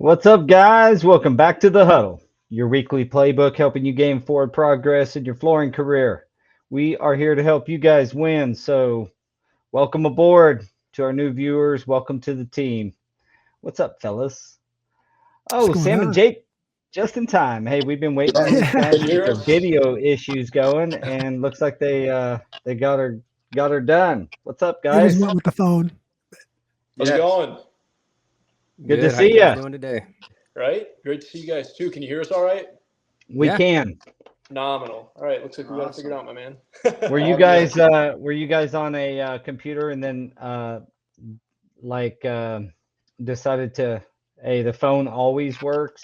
What's up, guys? Welcome back to the Huddle, your weekly playbook helping you gain forward progress in your flooring career. We are here to help you guys win, so welcome aboard to our new viewers. Welcome to the team. What's up, fellas? What's Oh, going Sam and on? Jake, just in time. Hey, we've been waiting on these guys Can to you get hear their us? video issues going, and looks like they got her done. What's up, It was guys? what with the phone. How's it going? Good to Good. How you see guys ya. doing today? Right? Great to see you guys too. Can you hear us all right? We Yeah. can. Phenomenal. All right, looks like we got it figured out, my man. Were you guys on a computer and then like decided to, hey, the phone always works?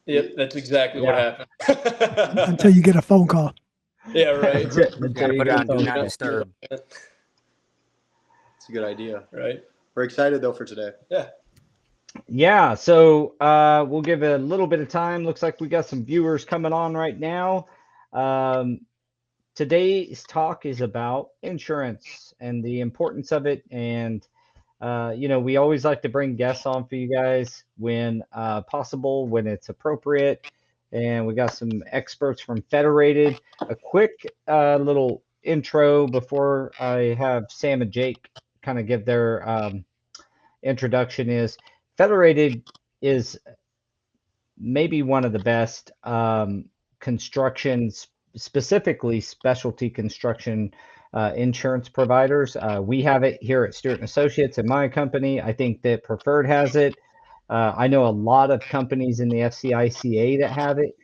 Yep, that's exactly what Yeah. happened. Until you get a phone call. Yeah, right. Until Gotta you put it get a on Do phone Not call. Disturb. It's a good idea. Right. We're excited though for today. Yeah, so we'll give it a little bit of time. Looks like we got some viewers coming on right now. Today's talk is about insurance and the importance of it. And, we always like to bring guests on for you guys when possible, when it's appropriate. And we got some experts from Federated. A quick little intro before I have Sam and Jake kind of give their introduction is Federated is maybe one of the best construction, specifically specialty construction insurance providers. We have it here at Stewart and Associates in my company. I think that Preferred has it. I know a lot of companies in the FCICA that have it.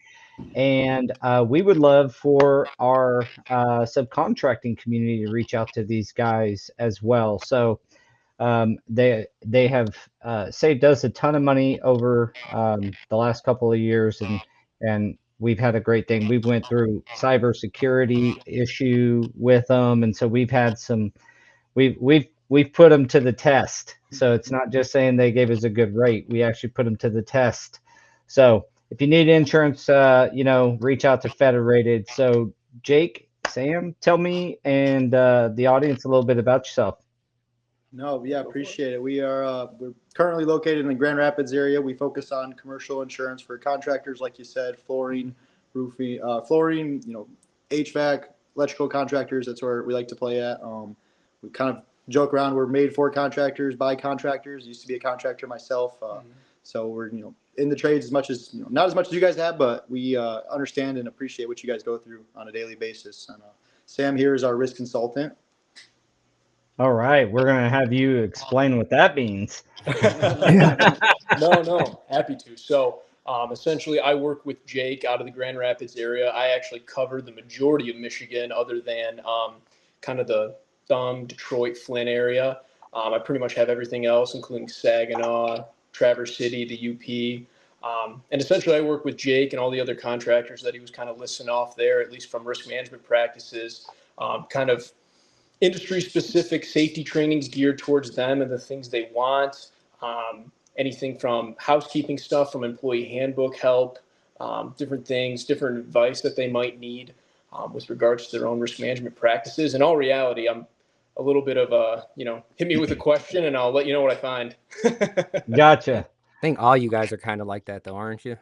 And we would love for our subcontracting community to reach out to these guys as well. So they have saved us a ton of money over the last couple of years, and we've had a great thing. We went through cybersecurity issue with them, and so we've had some. We've put them to the test. So it's not just saying they gave us a good rate. We actually put them to the test. So if you need insurance, reach out to Federated. So Jake, Sam, tell me and the audience a little bit about yourself. No, yeah, appreciate it. We're currently located in the Grand Rapids area. We focus on commercial insurance for contractors, like you said, flooring, roofing, HVAC, electrical contractors. That's where we like to play at. We kind of joke around. We're made for contractors, by contractors. Used to be a contractor myself, so we're in the trades as much as not as much as you guys have, but we understand and appreciate what you guys go through on a daily basis. And Sam here is our risk consultant. All right, we're gonna have you explain what that means. No, happy to. So essentially, I work with Jake out of the Grand Rapids area. I actually cover the majority of Michigan, other than kind of the Thumb, Detroit, Flint area. I pretty much have everything else, including Saginaw, Traverse City, the UP. And essentially, I work with Jake and all the other contractors that he was kind of listing off there, at least from risk management practices, kind of industry-specific safety trainings geared towards them and the things they want. Anything from housekeeping stuff, from employee handbook help, different things, different advice that they might need with regards to their own risk management practices. In all reality, I'm a little bit of a, hit me with a question and I'll let you know what I find. Gotcha. I think all you guys are kind of like that, though, aren't you?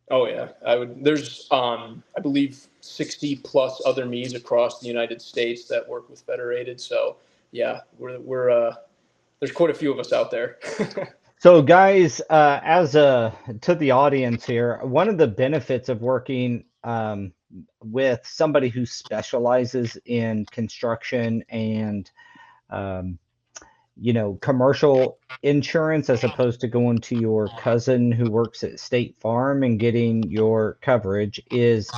Oh yeah, there's I believe 60 plus other me's across the United States that work with Federated. So yeah, we're there's quite a few of us out there. So guys, to the audience here, one of the benefits of working with somebody who specializes in construction and commercial insurance, as opposed to going to your cousin who works at State Farm and getting your coverage, is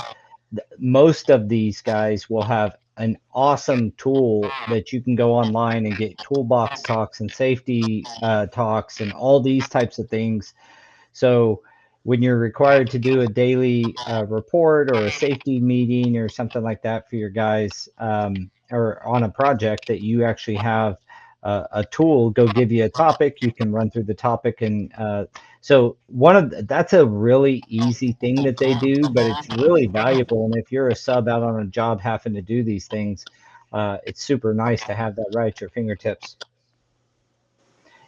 most of these guys will have an awesome tool that you can go online and get toolbox talks and safety talks and all these types of things. So when you're required to do a daily report or a safety meeting or something like that for your guys, or on a project, that you actually have a tool go give you a topic, you can run through the topic. And so that's a really easy thing that they do, but it's really valuable. And if you're a sub out on a job having to do these things, it's super nice to have that right at your fingertips.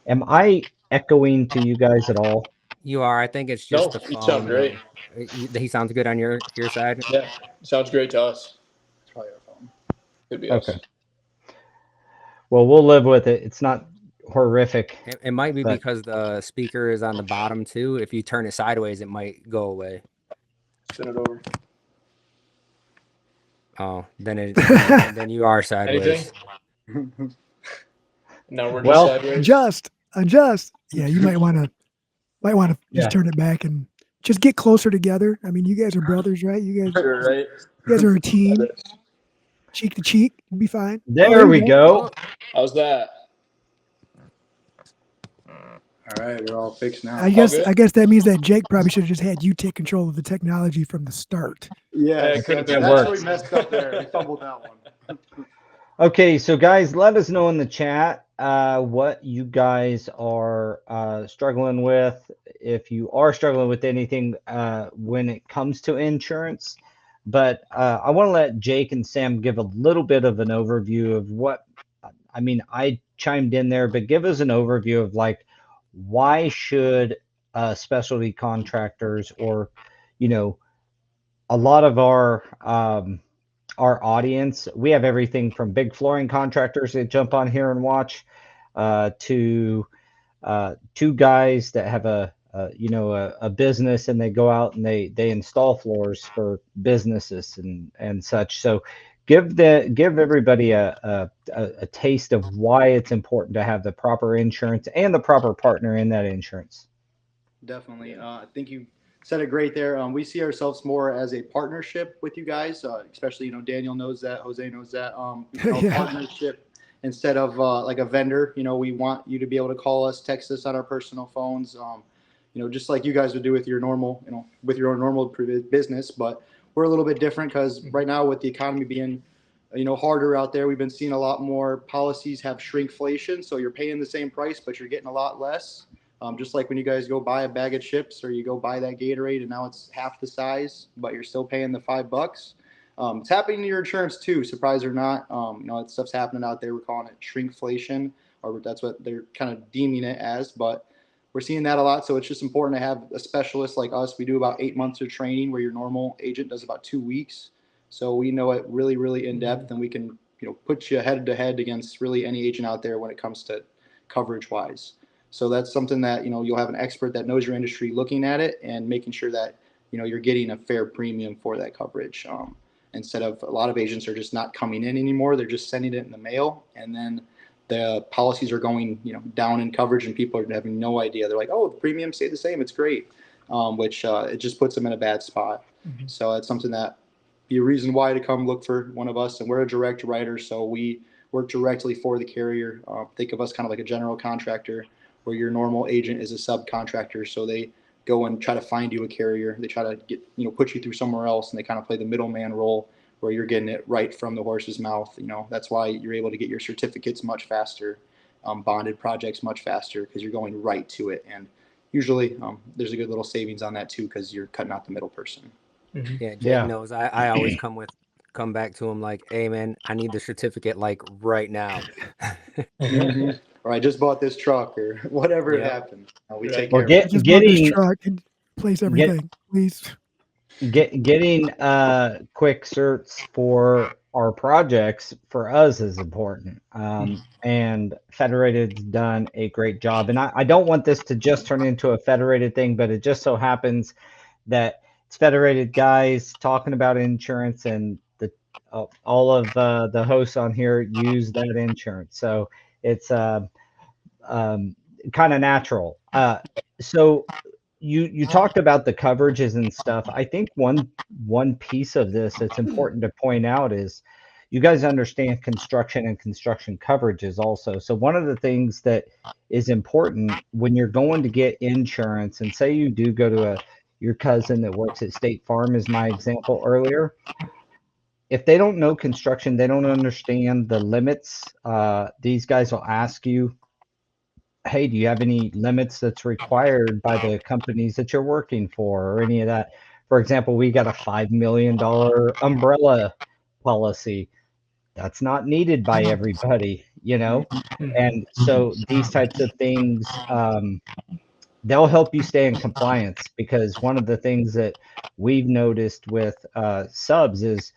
Am I echoing to you guys at all? You are. I think it's No, just the you sound phone. great. He sounds good on your side. Yeah, sounds great to us. It's probably our phone. Could be Okay. us. Well, we'll live with it. It's not horrific. It might be But- because the speaker is on the bottom too. If you turn it sideways, it might go away. Spin it over. Oh, then you are sideways. Anything? Now we're just Well, sideways. Adjust. Yeah, you might want to just Yeah. turn it back and just get closer together. I mean, you guys are brothers, right? You Right. guys are a team, cheek to cheek. You'll be fine. There we go. How's that? All right, we're all fixed now. I guess good? that means that Jake probably should have just had you take control of the technology from the start. Yeah, I think that that's works. where we messed up there. We fumbled that one. Okay, so guys, let us know in the chat what you guys are struggling with. If you are struggling with anything when it comes to insurance. But I want to let Jake and Sam give a little bit of an overview of what, I mean, I chimed in there, but give us an overview of like, why should specialty contractors or, you know, a lot of our audience, we have everything from big flooring contractors that jump on here and watch to two guys that have a business and they go out and they install floors for businesses and such. So give everybody a taste of why it's important to have the proper insurance and the proper partner in that insurance. Definitely. I think you said it great there. We see ourselves more as a partnership with you guys, especially, Daniel knows that, Jose knows that. Yeah. Partnership instead of like a vendor. We want you to be able to call us, text us on our personal phones. Just like you guys would do with your normal, with your own normal business. But we're a little bit different because right now with the economy being, harder out there, we've been seeing a lot more policies have shrinkflation. So you're paying the same price, but you're getting a lot less. Just like when you guys go buy a bag of chips or you go buy that Gatorade and now it's half the size, but you're still paying the $5. It's happening to your insurance too, surprise or not. That stuff's happening out there. We're calling it shrinkflation, or that's what they're kind of deeming it as, but we're seeing that a lot. So it's just important to have a specialist like us. We do about 8 months of training where your normal agent does about 2 weeks. So we know it really, really in depth, and we can, put you head to head against really any agent out there when it comes to coverage wise. So that's something that, you'll have an expert that knows your industry looking at it and making sure that, you're getting a fair premium for that coverage. Instead of a lot of agents are just not coming in anymore. They're just sending it in the mail. And then the policies are going, down in coverage and people are having no idea. They're like, oh, the premium stayed the same. It's great. Which it just puts them in a bad spot. Mhm. So that's something that be a reason why to come look for one of us. And we're a direct writer. So we work directly for the carrier. Think of us kind of like a general contractor, where your normal agent is a subcontractor. So they go and try to find you a carrier. They try to get, put you through somewhere else, and they kind of play the middleman role where you're getting it right from the horse's mouth. That's why you're able to get your certificates much faster, bonded projects much faster, because you're going right to it. And usually there's a good little savings on that too, because you're cutting out the middle person. Yeah, Jake Yeah. knows. I always come back to him like, hey man, I need the certificate like right now. Or I just bought this truck, or whatever it Yep. happens. We Right. take Or care of it. I just bought this getting truck and place everything, please. getting quick certs for our projects for us is important. And Federated's done a great job. And I don't want this to just turn into a Federated thing, but it just so happens that it's Federated guys talking about insurance, and all of the hosts on here use that insurance. So it's kind of natural. So you talked about the coverages and stuff. I think one piece of this that's important to point out is you guys understand construction and construction coverages also. So one of the things that is important when you're going to get insurance, and say you do go to your cousin that works at State Farm, is my example earlier. If they don't know construction, they don't understand the limits. These guys will ask you, hey, do you have any limits that's required by the companies that you're working for, or any of that? For example, we got a $5 million umbrella policy. That's not needed by everybody, And so these types of things, they'll help you stay in compliance, because one of the things that we've noticed with subs is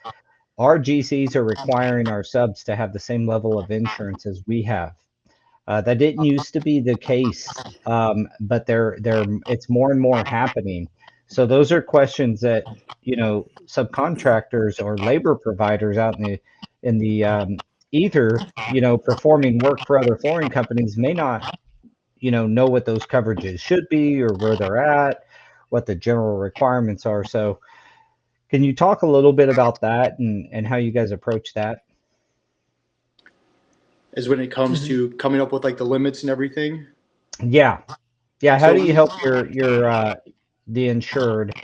our GCs are requiring our subs to have the same level of insurance as we have. That didn't used to be the case, but it's more and more happening. So those are questions that, subcontractors or labor providers out in the ether, performing work for other flooring companies may not, know what those coverages should be or where they're at, what the general requirements are. So can you talk a little bit about that and how you guys approach that? Is when it comes to coming up with like the limits and everything. Yeah. How So do you help the insured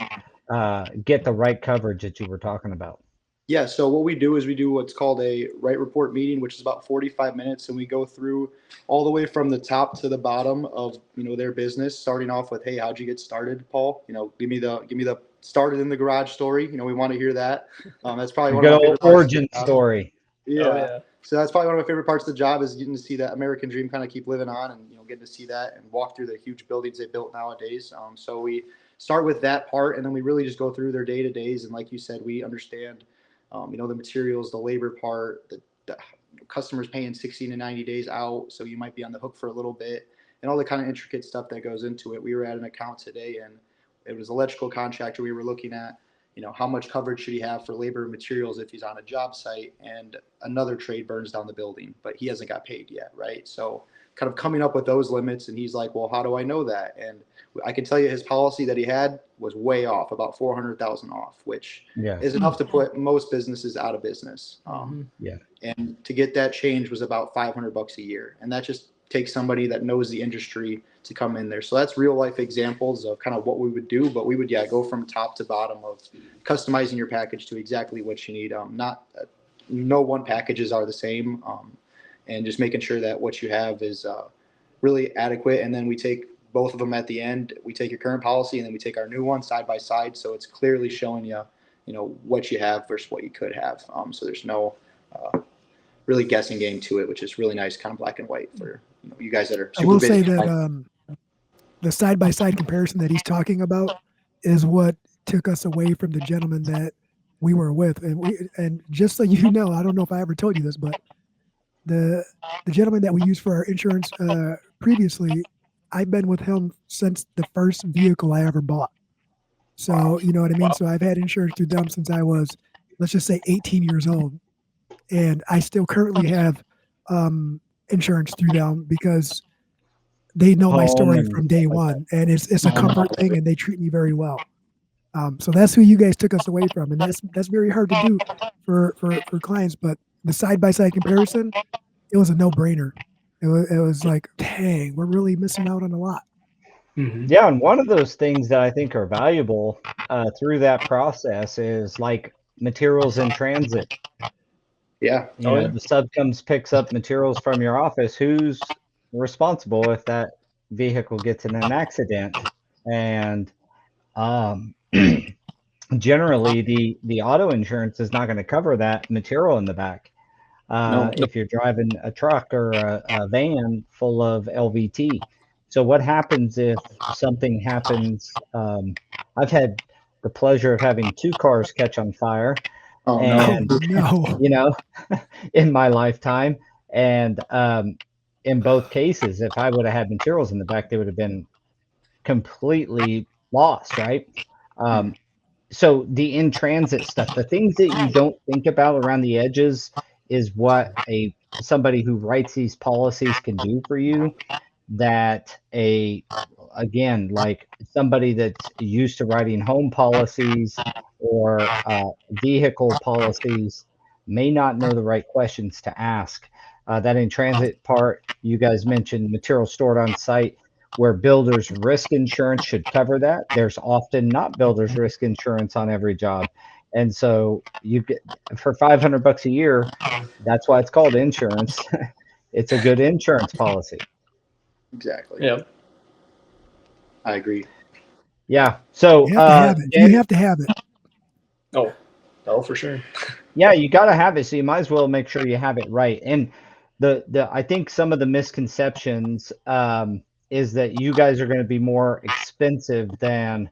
get the right coverage that you were talking about? Yeah, so what we do is we do what's called a right report meeting, which is about 45 minutes, and we go through all the way from the top to the bottom of their business, starting off with, hey, how'd you get started, Paul? Give me the started in the garage story. We want to hear that. That's probably one of my favorite parts. Origin story. Yeah. Oh, yeah. So that's probably one of my favorite parts of the job, is getting to see that American dream kind of keep living on, and getting to see that and walk through the huge buildings they built nowadays. So we start with that part, and then we really just go through their day-to-days, and like you said, we understand the materials, the labor part, the customers paying 60 to 90 days out, so you might be on the hook for a little bit, and all the kind of intricate stuff that goes into it. We were at an account today, and it was an electrical contractor. We were looking at how much coverage should he have for labor and materials if he's on a job site and another trade burns down the building, but he hasn't got paid yet, right? So kind of coming up with those limits, and he's like, well, how do I know that? And I can tell you his policy that he had was way off, about 400,000 off, which is enough to put most businesses out of business. And to get that change was about $500 a year, and that just takes somebody that knows the industry to come in there. So that's real life examples of kind of what we would do, but we would go from top to bottom of customizing your package to exactly what you need. No one packages are the same, and just making sure that what you have is really adequate. And then we take both of them at the end. We take your current policy, and then we take our new one side by side, so it's clearly showing you what you have versus what you could have. So there's no really guessing game to it, which is really nice, kind of black and white for you guys that are super I will busy. say that the side-by-side comparison that he's talking about is what took us away from the gentleman that we were with. And just so you know, I don't know if I ever told you this, but the gentleman that we used for our insurance previously, I've been with him since the first vehicle I ever bought. So, you know what I mean? Wow. So I've had insurance through them since I was, let's just say 18 years old. And I still currently have insurance through them because they know my story from day one, and it's a comfort thing, and they treat me very well. So that's who you guys took us away from, and that's very hard to do for clients. But the side-by-side comparison, it was a no-brainer. It was like, dang, we're really missing out on a lot. Mm-hmm. Yeah, and one of those things that I think are valuable through that process is like materials in transit. Yeah. The sub picks up materials from your office. Who's responsible if that vehicle gets in an accident? And generally, the auto insurance is not going to cover that material in the back. If you're driving a truck or a van full of LVT. So what happens if something happens? I've had the pleasure of having 2 cars catch on fire. In my lifetime, and in both cases, if I would have had materials in the back, they would have been completely lost, right? So the in-transit stuff, the things that you don't think about around the edges, is what somebody who writes these policies can do for you. That again, like somebody that's used to writing home policies or vehicle policies may not know the right questions to ask. That in transit part, you guys mentioned material stored on site, where builder's risk insurance should cover that. There's often not builder's risk insurance on every job. And so you get for $500 a year, that's why it's called insurance. It's a good insurance policy. Exactly. Yeah. I agree. Yeah. So you have to have it. You have to have it. Oh, for sure. Yeah, you got to have it. So you might as well make sure you have it right. And I think some of the misconceptions is that you guys are going to be more expensive than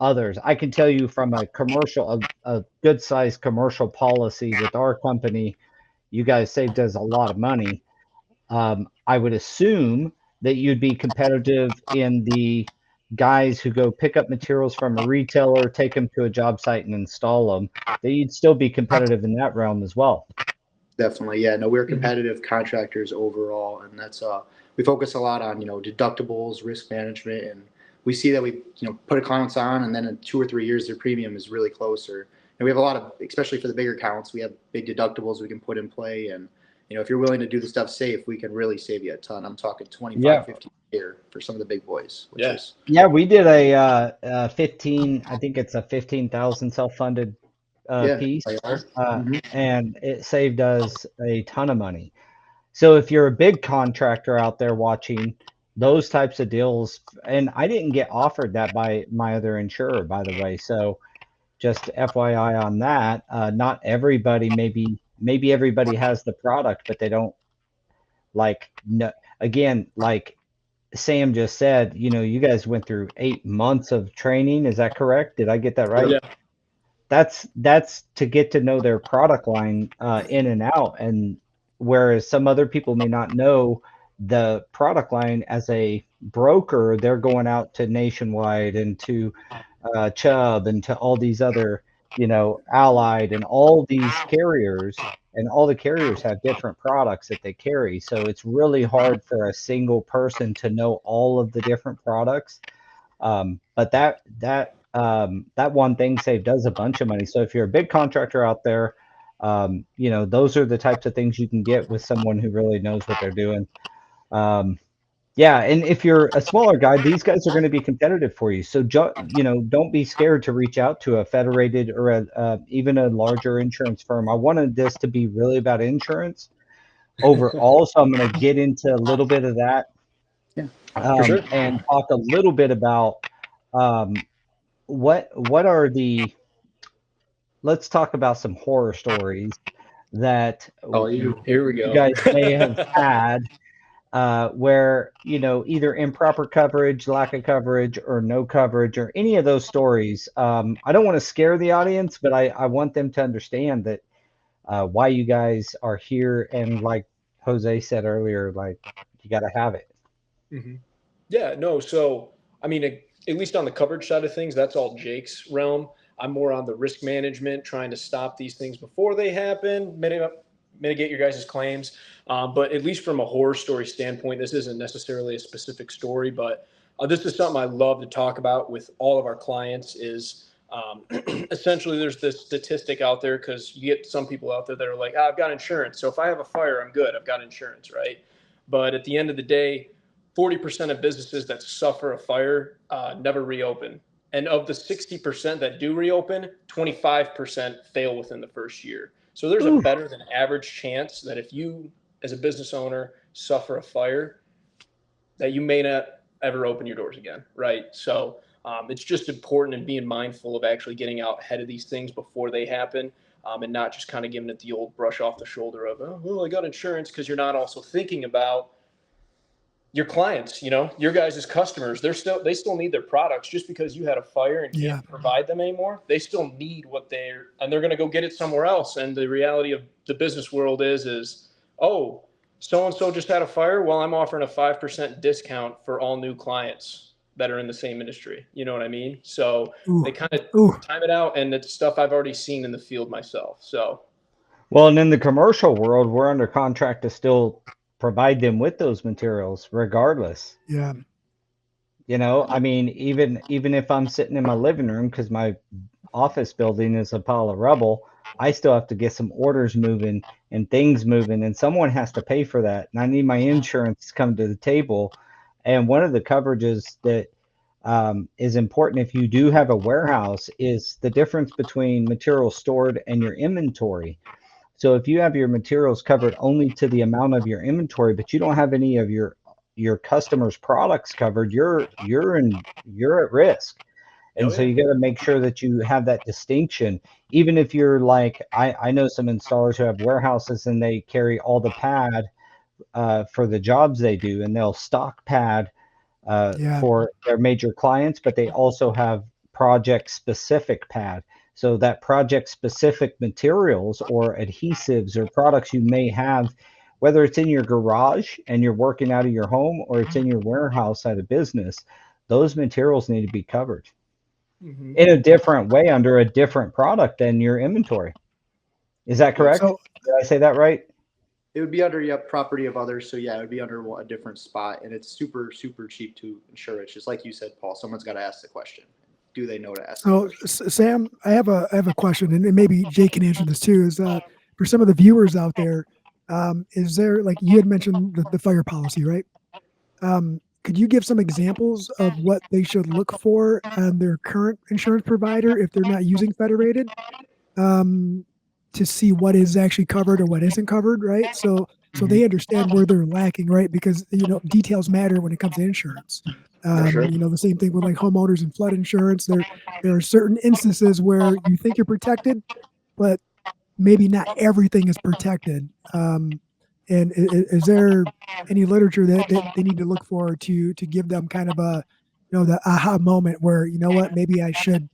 others. I can tell you from a commercial, a good sized commercial policy with our company, you guys saved us a lot of money. I would assume that you'd be competitive in the guys who go pick up materials from a retailer, take them to a job site and install them, that you'd still be competitive in that realm as well. Definitely. Yeah. No, we're competitive contractors overall. And that's, we focus a lot on, deductibles, risk management. And we see that we, put accounts on, and then in 2 or 3 years, their premium is really closer. And we have a lot of, especially for the bigger accounts, we have big deductibles we can put in play. And, if you're willing to do the stuff safe, we can really save you a ton. I'm talking 25, 50 a year for some of the big boys. Which is, we did a 15, I think it's a 15,000 self-funded piece, and it saved us a ton of money. So if you're a big contractor out there watching, those types of deals, and I didn't get offered that by my other insurer, by the way. So just FYI on that, not everybody, maybe everybody has the product, but they don't again, like Sam just said, you guys went through 8 months of training. Is that correct? Did I get that right? Yeah. That's to get to know their product line in and out. And whereas some other people may not know the product line, as a broker, they're going out to Nationwide and to Chubb and to all these other, Allied and all these carriers, and all the carriers have different products that they carry. So it's really hard for a single person to know all of the different products. But that one thing saved us a bunch of money. So if you're a big contractor out there, those are the types of things you can get with someone who really knows what they're doing. And if you're a smaller guy, these guys are going to be competitive for you. So, don't be scared to reach out to a Federated or even a larger insurance firm. I wanted this to be really about insurance overall, so I'm going to get into a little bit of that. For sure. And talk a little bit about what are the. Let's talk about some horror stories that here we go. You guys may have had. Where, either improper coverage, lack of coverage, or no coverage, or any of those stories. I don't want to scare the audience, but I want them to understand that why you guys are here. And like Jose said earlier, you got to have it. Mm-hmm. Yeah, no. So, I mean, at least on the coverage side of things, that's all Jake's realm. I'm more on the risk management, trying to stop these things before they happen, mitigate your guys' claims. But at least from a horror story standpoint, this isn't necessarily a specific story, but this is something I love to talk about with all of our clients is essentially there's this statistic out there, because you get some people out there that are like, I've got insurance. So if I have a fire, I'm good. I've got insurance, right? But at the end of the day, 40% of businesses that suffer a fire never reopen. And of the 60% that do reopen, 25% fail within the first year. So there's a better than average chance that if you, as a business owner, suffer a fire, that you may not ever open your doors again, right? So it's just important and being mindful of actually getting out ahead of these things before they happen, and not just kind of giving it the old brush off the shoulder of, oh, well, I got insurance, because you're not also thinking about your clients, your guys' customers. They still need their products. Just because you had a fire and can't provide them anymore, they still need and they're going to go get it somewhere else. And the reality of the business world is, oh, so-and-so just had a fire. Well, I'm offering a 5% discount for all new clients that are in the same industry. You know what I mean? So they kind of time it out, and it's stuff I've already seen in the field myself. So, well, and in the commercial world, we're under contract to still provide them with those materials regardless. Yeah. I mean, even if I'm sitting in my living room, because my office building is a pile of rubble, I still have to get some orders moving and things moving, and someone has to pay for that. And I need my insurance to come to the table. And one of the coverages that is important if you do have a warehouse is the difference between material stored and your inventory. So if you have your materials covered only to the amount of your inventory, but you don't have any of your customers' products covered, you're at risk. And so you got to make sure that you have that distinction. Even if you're like, I know some installers who have warehouses and they carry all the pad for the jobs they do, and they'll stock pad Yeah. for their major clients, but they also have project specific pad. So that project specific materials or adhesives or products you may have, whether it's in your garage and you're working out of your home or it's in your warehouse at a business, those materials need to be covered Mhm. in a different way under a different product than your inventory. Is that correct? So Did I say that right? It would be under property of others. So yeah, it would be under a different spot, and it's super cheap to insure. It's just like you said, Paul. Someone's got to ask the question. Do they know to ask the So, question? Sam, I have a question, and maybe Jake can answer this too. Is for some of the viewers out there, is there, like you had mentioned the fire policy, right? Could you give some examples of what they should look for on their current insurance provider if they're not using Federated, to see what is actually covered or what isn't covered, right? So they understand where they're lacking, right? Because details matter when it comes to insurance. Sure. The same thing with like homeowners and flood insurance. There are certain instances where you think you're protected, but maybe not everything is protected. And is there any literature that they need to look for to give them kind of a, the aha moment where, you know what, maybe I should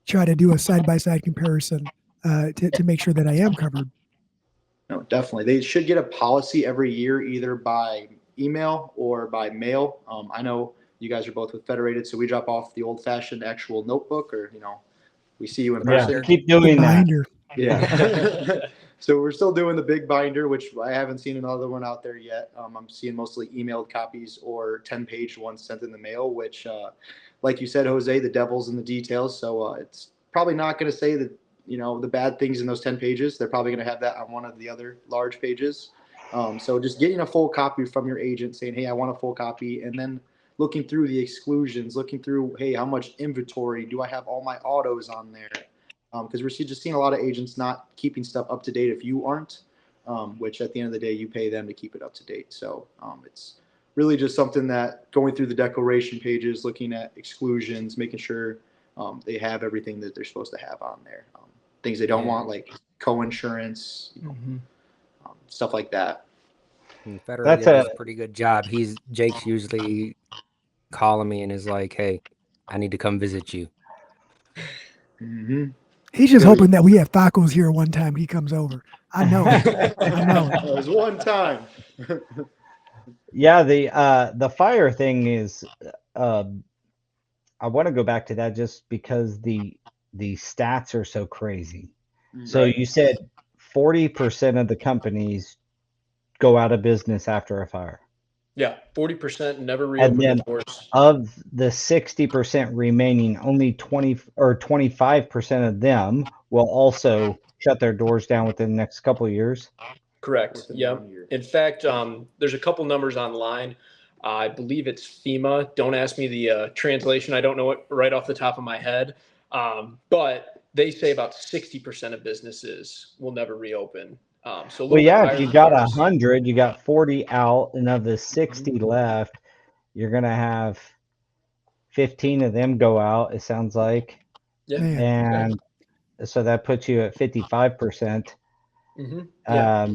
try to do a side by side comparison to make sure that I am covered. No, definitely. They should get a policy every year, either by email or by mail. I know you guys are both with Federated, so we drop off the old-fashioned actual notebook, or we see you in Yeah, person. keep The doing that. binder. Yeah. So we're still doing the big binder, which I haven't seen another one out there yet. I'm seeing mostly emailed copies or 10-page ones sent in the mail, which, like you said, Jose, the devil's in the details. So it's probably not going to say that, the bad things in those 10 pages. They're probably going to have that on one of the other large pages. So just getting a full copy from your agent saying, hey, I want a full copy. And then looking through the exclusions, looking through, hey, how much inventory? Do I have all my autos on there? Because we're just seeing a lot of agents not keeping stuff up to date if you aren't, which at the end of the day, you pay them to keep it up to date. So it's really just something that going through the declaration pages, looking at exclusions, making sure they have everything that they're supposed to have on there. Things they don't want, like co-insurance, stuff like that. And That's Federated a does a pretty good job. Jake's usually calling me and is like, "Hey, I need to come visit you." Mm-hmm. He's just There we hoping that we have tacos here one time he comes over. I know it. I know it. It was one time. Yeah, the fire thing is I want to go back to that just because the stats are so crazy. So Right. you said 40% of the companies go out of business after a fire. Yeah, 40% never And reopen the then doors. of the 60% remaining, only 20 or 25% of them will also shut their doors down within the next couple of years. Correct. Within Yeah. 1 year. In fact, there's a couple numbers online. I believe it's FEMA. Don't ask me the translation. I don't know it right off the top of my head. But they say about 60% of businesses will never reopen. So a Well, little bit yeah, if higher you than got ours. 100, you got 40 out, and of the 60 left, you're gonna have 15 of them go out, it sounds like. Yeah. Man, And so that puts you at 55%. Yeah.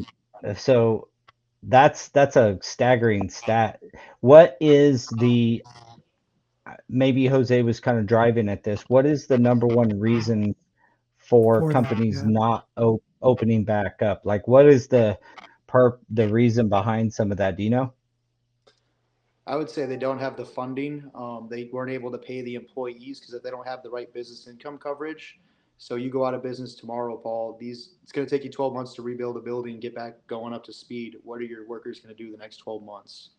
So that's a staggering stat. What is maybe Jose was kind of driving at this. What is the number one reason for for that. companies Yeah. not opening back up? Like, what is the reason behind some of that? Do you know? I would say they don't have the funding. They weren't able to pay the employees because they don't have the right business income coverage. So you go out of business tomorrow, Paul. It's going to take you 12 months to rebuild a building and get back going up to speed. What are your workers going to do the next 12 months?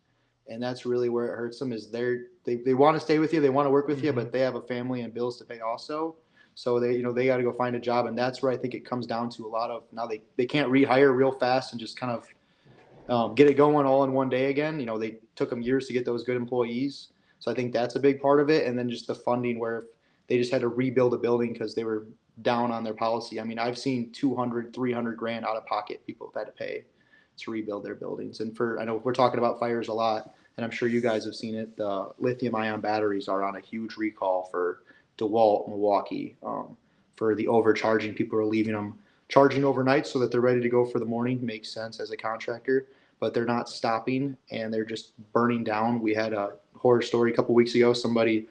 And that's really where it hurts them. Is they want to stay with you, they want to work with you, but they have a family and bills to pay also. So they got to go find a job, and that's where I think it comes down to a lot of now they can't rehire real fast and just kind of get it going all in one day again. They took them years to get those good employees. So I think that's a big part of it. And then just the funding where they just had to rebuild a building because they were down on their policy. I mean, I've seen 200, 300 grand out of pocket people have had to pay to rebuild their buildings. And I know we're talking about fires a lot, and I'm sure you guys have seen it. The lithium ion batteries are on a huge recall for DeWalt, Milwaukee, for the overcharging. People are leaving them charging overnight so that they're ready to go for the morning. Makes sense as a contractor, but they're not stopping and they're just burning down. We had horror story a couple weeks ago. Somebody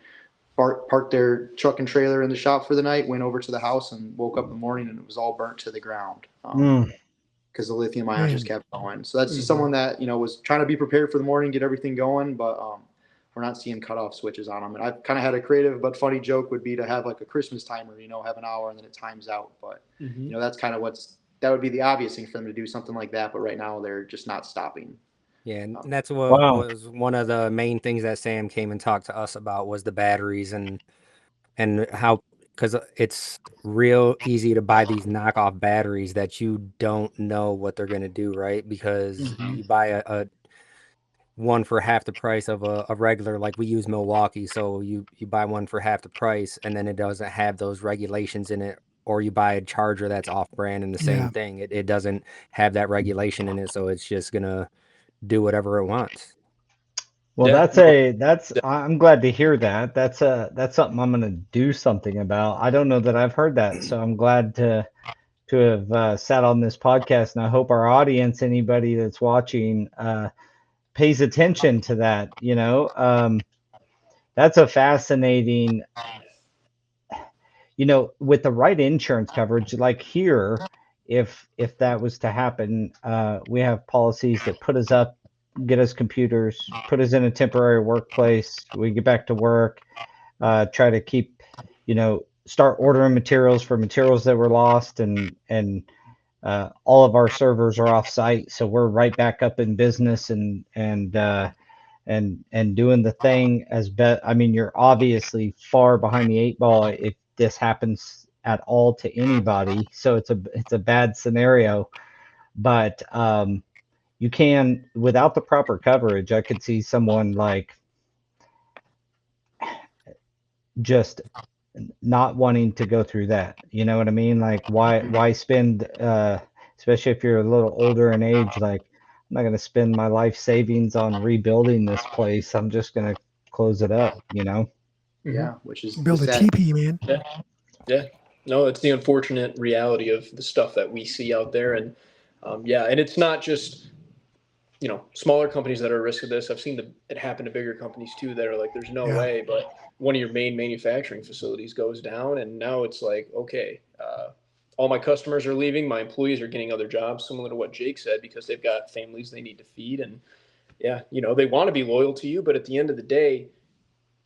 parked their truck and trailer in the shop for the night, went over to the house, and woke up in the morning and it was all burnt to the ground. Because the lithium ion just kept going. So that's just someone that, was trying to be prepared for the morning, get everything going, but we're not seeing cutoff switches on them. And I've kind of had a creative but funny joke would be to have like a Christmas timer, have an hour and then it times out. But, that's kind of that would be the obvious thing for them to do something like that. But right now they're just not stopping. Yeah, and that's what was one of the main things that Sam came and talked to us about was the batteries and how, because it's real easy to buy these knockoff batteries that you don't know what they're going to do, right? Because you buy a one for half the price of a regular, like we use Milwaukee, so you buy one for half the price and then it doesn't have those regulations in it, or you buy a charger that's off brand and the same thing. It doesn't have that regulation in it, so it's just gonna do whatever it wants. Well, I'm glad to hear that. That's something I'm going to do something about. I don't know that I've heard that, so I'm glad to have sat on this podcast, and I hope our audience, anybody that's watching, pays attention to that. That's a fascinating, with the right insurance coverage, like here, if that was to happen, we have policies that put us up, get us computers, put us in a temporary workplace. We get back to work, try to keep, start ordering materials for materials that were lost, and all of our servers are off site, so we're right back up in business and doing the thing as best. I mean, you're obviously far behind the 8 ball if this happens at all to anybody, so it's a bad scenario, but you can, without the proper coverage, I could see someone like just not wanting to go through that. You know what I mean? Like why spend, especially if you're a little older in age, like I'm not going to spend my life savings on rebuilding this place. I'm just going to close it up, Yeah, which is build a teepee, man. Yeah. No, it's the unfortunate reality of the stuff that we see out there. And and it's not just, smaller companies that are at risk of this. I've seen it happen to bigger companies too that are like, there's no way, but one of your main manufacturing facilities goes down, and now it's like, okay, all my customers are leaving, my employees are getting other jobs, similar to what Jake said, because they've got families they need to feed, and they want to be loyal to you, but at the end of the day,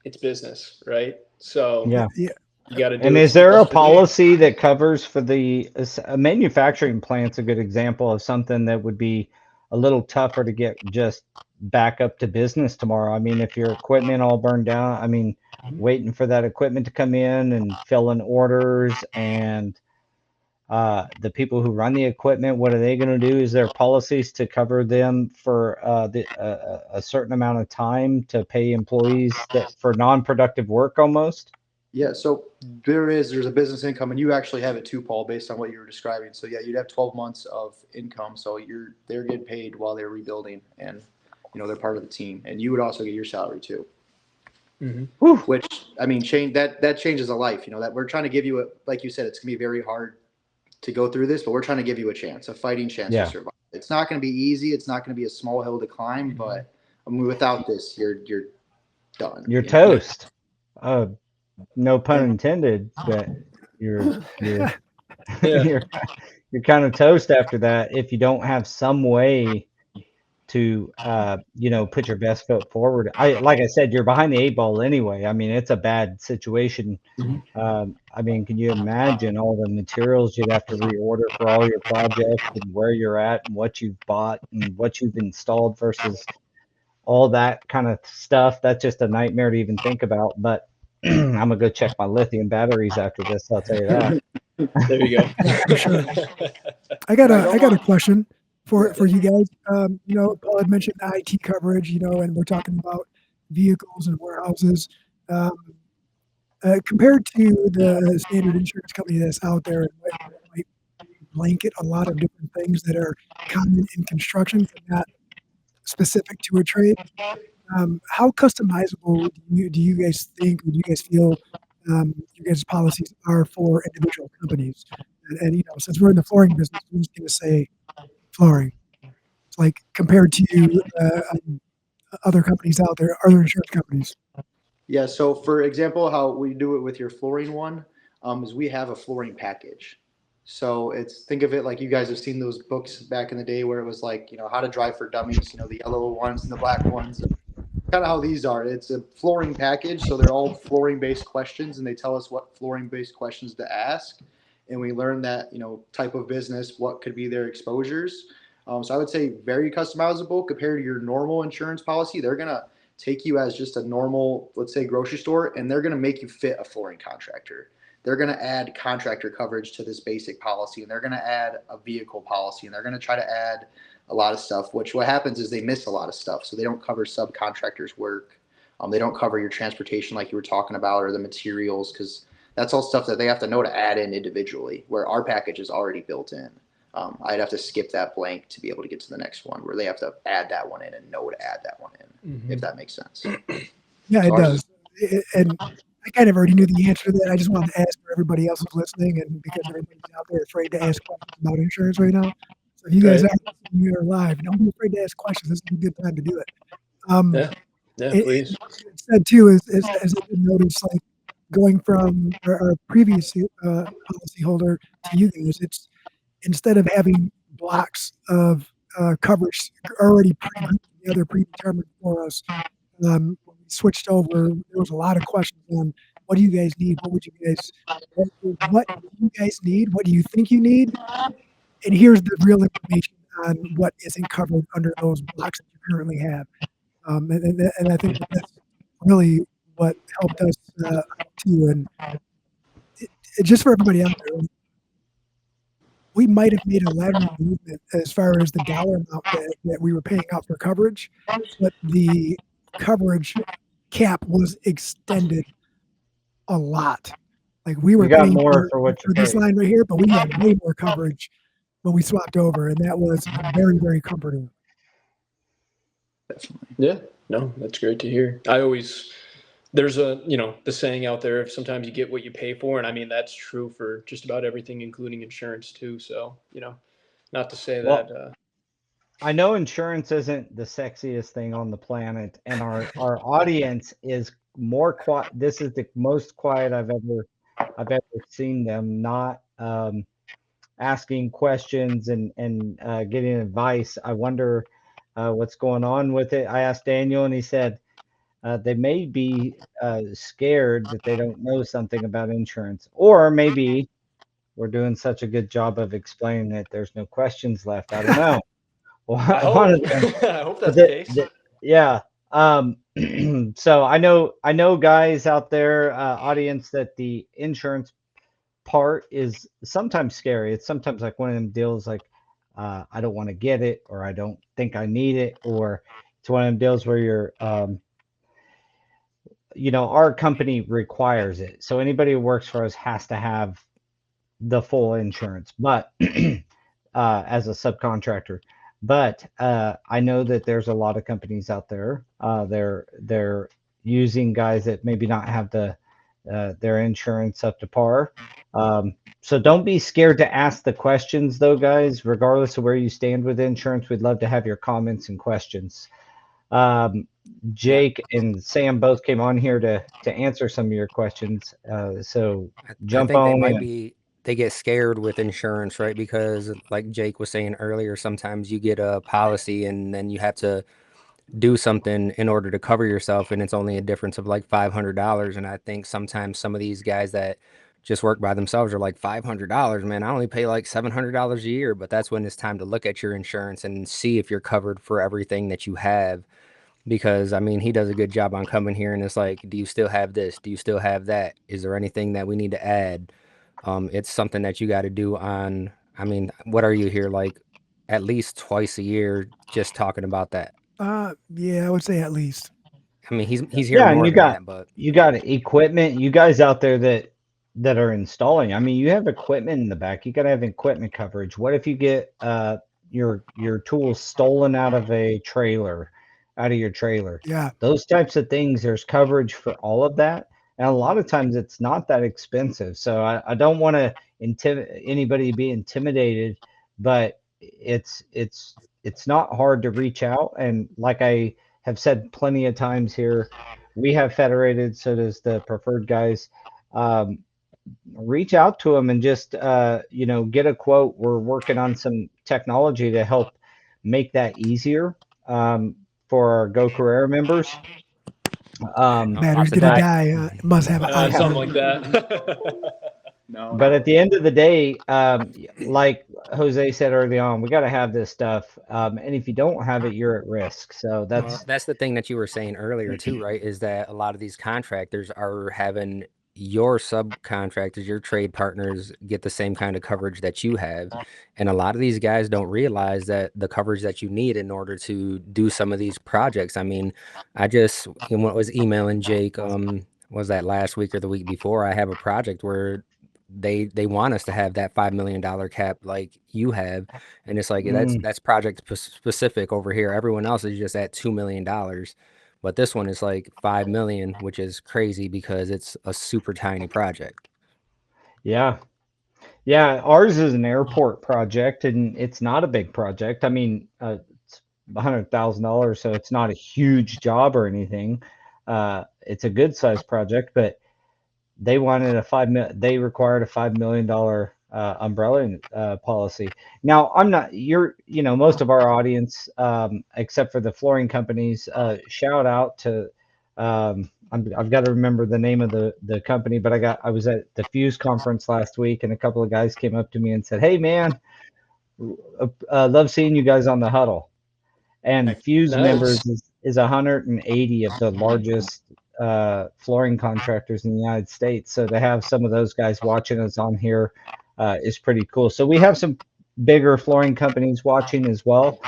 it's business, right? So you got to do. And is there a policy that covers for a manufacturing plant's a good example of something that would be a little tougher to get just back up to business tomorrow? I mean, if your equipment all burned down, I mean, waiting for that equipment to come in and fill in orders, and the people who run the equipment, what are they going to do? Is there policies to cover them for a certain amount of time to pay employees for non-productive work almost? Yeah, so there's a business income, and you actually have it too, Paul, based on what you were describing. So yeah, you'd have 12 months of income, so they're getting paid while they're rebuilding, and they're part of the team, and you would also get your salary too. Which, I mean, that changes a life. That we're trying to give you like you said, it's gonna be very hard to go through this, but we're trying to give you a fighting chance to survive. It's not gonna be easy. It's not gonna be a small hill to climb, but I mean, without this, you're done. You're toast. No pun intended, but you're you're kind of toast after that if you don't have some way to put your best foot forward. Like I said, you're behind the 8 ball anyway. I mean, it's a bad situation. I mean, can you imagine all the materials you'd have to reorder for all your projects, and where you're at, and what you've bought, and what you've installed versus all that kind of stuff? That's just a nightmare to even think about. But I'm gonna go check my lithium batteries after this, I'll tell you that. There you go. For sure. I got a question for you guys. Paul had mentioned the IT coverage, and we're talking about vehicles and warehouses. Compared to the standard insurance company that's out there, might blanket a lot of different things that are common in construction, but not specific to a trade. How customizable do you guys think, or do you guys feel your guys' policies are for individual companies? And since we're in the flooring business, I'm just going to say flooring. It's like compared to other companies out there, other insurance companies? Yeah. So for example, how we do it with your flooring one, is we have a flooring package. So think of it like you guys have seen those books back in the day where it was like, how to drive for dummies, the yellow ones and the black ones. Kind of how these are. It's a flooring package, so they're all flooring based questions, and they tell us what flooring based questions to ask, and we learn that type of business, what could be their exposures. So I would say very customizable compared to your normal insurance policy. They're gonna take you as just a normal, let's say, grocery store, and they're gonna make you fit a flooring contractor. They're gonna add contractor coverage to this basic policy, and they're gonna add a vehicle policy, and they're gonna try to add a lot of stuff, which what happens is they miss a lot of stuff. So they don't cover subcontractors' work. They don't cover your transportation like you were talking about, or the materials, because that's all stuff that they have to know to add in individually, where our package is already built in. I'd have to skip that blank to be able to get to the next one, where they have to add that one in and know to add that one in, if that makes sense. Yeah, it does. And I kind of already knew the answer to that. I just wanted to ask for everybody else who's listening, and because everybody's out there afraid to ask questions about insurance right now. So if you guys are live, don't be afraid to ask questions. This is a good time to do it. Please. It said too, is I did notice, like going from our previous policy holder to you guys, it's instead of having blocks of coverage already pre-grouped together, predetermined for us. When we switched over, there was a lot of questions on what do you guys need? What do you guys need? What do you think you need? And here's the real information on what isn't covered under those blocks that you currently have. And I think that's really what helped us too. And just for everybody out there, we might have made a lateral movement as far as the dollar amount that we were paying out for coverage, but the coverage cap was extended a lot. Like we were paying more for this line right here, but we had way more coverage when we swapped over, and that was very, very comforting. Definitely. Yeah, no, that's great to hear. There's the saying out there, sometimes you get what you pay for. And I mean, that's true for just about everything, including insurance too. So, not to say that. I know insurance isn't the sexiest thing on the planet, and our audience is more quiet. This is the most quiet I've ever seen them, not asking questions and getting advice. I wonder what's going on with it. I asked Daniel, and he said they may be scared that they don't know something about insurance, or maybe we're doing such a good job of explaining that there's no questions left. I don't know. I hope that's the case. Yeah. So I know guys out there, audience, that the insurance part is sometimes scary. It's sometimes like one of them deals like, I don't want to get it, or I don't think I need it, or it's one of them deals where you're, our company requires it. So anybody who works for us has to have the full insurance, but as a subcontractor. But I know that there's a lot of companies out there. They're using guys that maybe not have their insurance up to par. So don't be scared to ask the questions, though, guys. Regardless of where you stand with insurance, we'd love to have your comments and questions. Jake and Sam both came on here to answer some of your questions. So jump on. They get scared with insurance, right? Because like Jake was saying earlier, sometimes you get a policy and then you have to do something in order to cover yourself, and it's only a difference of like $500. And I think sometimes some of these guys that just work by themselves are like, $500, man, I only pay like $700 a year. But that's when it's time to look at your insurance and see if you're covered for everything that you have. Because I mean, he does a good job on coming here and it's like, do you still have this? Do you still have that? Is there anything that we need to add? It's something that you got to do on, I mean, what are you here, like at least twice a year just talking about that? Yeah, I would say at least. I mean, he's here more than that, but you got equipment. You guys out there that are installing, I mean, you have equipment in the back. You got to have equipment coverage. What if you get your tools stolen out of your trailer? Yeah, Those types of things, there's coverage for all of that. And a lot of times it's not that expensive. So I don't want to anybody to be intimidated, but it's not hard to reach out. And like I have said plenty of times here, we have Federated, so does the preferred guys. Reach out to them and just get a quote. We're working on some technology to help make that easier for our Go Carrera members. Battery's gonna die. Must have an something like that. But at the end of the day, like Jose said early on, we got to have this stuff. And if you don't have it, you're at risk. So that's the thing that you were saying earlier too, right? Is that a lot of these contractors are having your subcontractors, your trade partners get the same kind of coverage that you have. And a lot of these guys don't realize that the coverage that you need in order to do some of these projects. I mean, I just was emailing Jake, was that last week or the week before? I have a project where they want us to have that $5 million cap like you have, and it's like that's project specific over here. Everyone else is just at $2 million, but this one is like 5 million, which is crazy because it's a super tiny project. Yeah, ours is an airport project, and it's not a big project. I mean, it's $100,000, so it's not a huge job or anything. It's a good sized project, but they wanted they required a $5 million umbrella policy. Now, I'm not, most of our audience, except for the flooring companies, shout out to, I've got to remember the name of the company, but I was at the Fuse conference last week, and a couple of guys came up to me and said, "Hey man, love seeing you guys on the Huddle." And Fuse members is 180 of the largest flooring contractors in the United States. So to have some of those guys watching us on here is pretty cool. So we have some bigger flooring companies watching as well.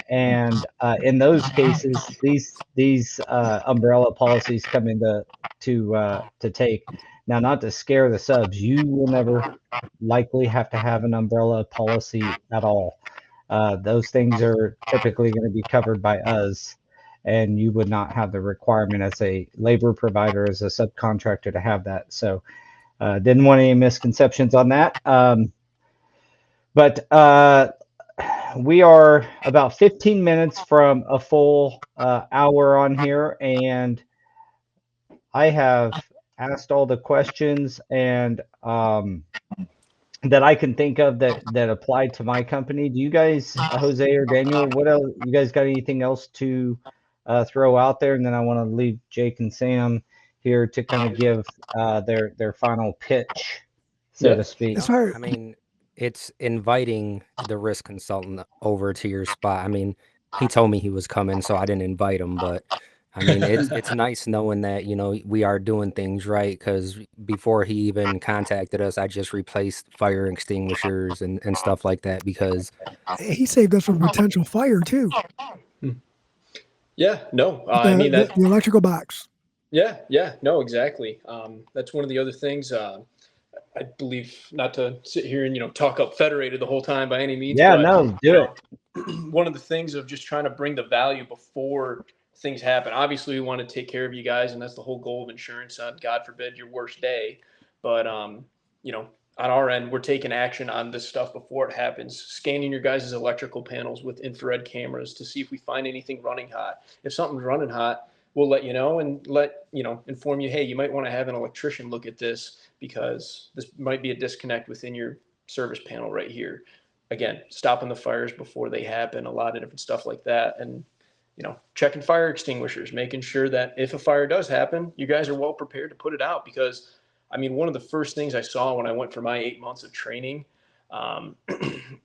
And in those cases, these umbrella policies come into to take. Now, not to scare the subs, you will never likely have to have an umbrella policy at all. Those things are typically going to be covered by us, and you would not have the requirement as a labor provider, as a subcontractor, to have that. So didn't want any misconceptions on that. But we are about 15 minutes from a full hour on here, and I have asked all the questions and that I can think of that apply to my company. Do you guys, Jose or Daniel, what else? You guys got anything else to throw out there? And then I want to leave Jake and Sam here to kind of give their final pitch, so to speak. I mean, it's inviting the risk consultant over to your spot. I mean, he told me he was coming, so I didn't invite him, but I mean, it's nice knowing that, we are doing things right, because before he even contacted us, I just replaced fire extinguishers and stuff like that, because he saved us from potential fire too. Yeah, no, I mean, the electrical box. Yeah, no, exactly. That's one of the other things. I believe, not to sit here and talk up Federated the whole time by any means. Yeah, but, no, do it. One of the things of just trying to bring the value before things happen. Obviously, we want to take care of you guys, and that's the whole goal of insurance. God forbid your worst day, but on our end, we're taking action on this stuff before it happens. Scanning your guys' electrical panels with infrared cameras to see if we find anything running hot. If something's running hot, we'll let you know and inform you, hey, you might want to have an electrician look at this because this might be a disconnect within your service panel right here. Again, stopping the fires before they happen, a lot of different stuff like that. And, checking fire extinguishers, making sure that if a fire does happen, you guys are well prepared to put it out. Because, I mean, one of the first things I saw when I went for my 8 months of training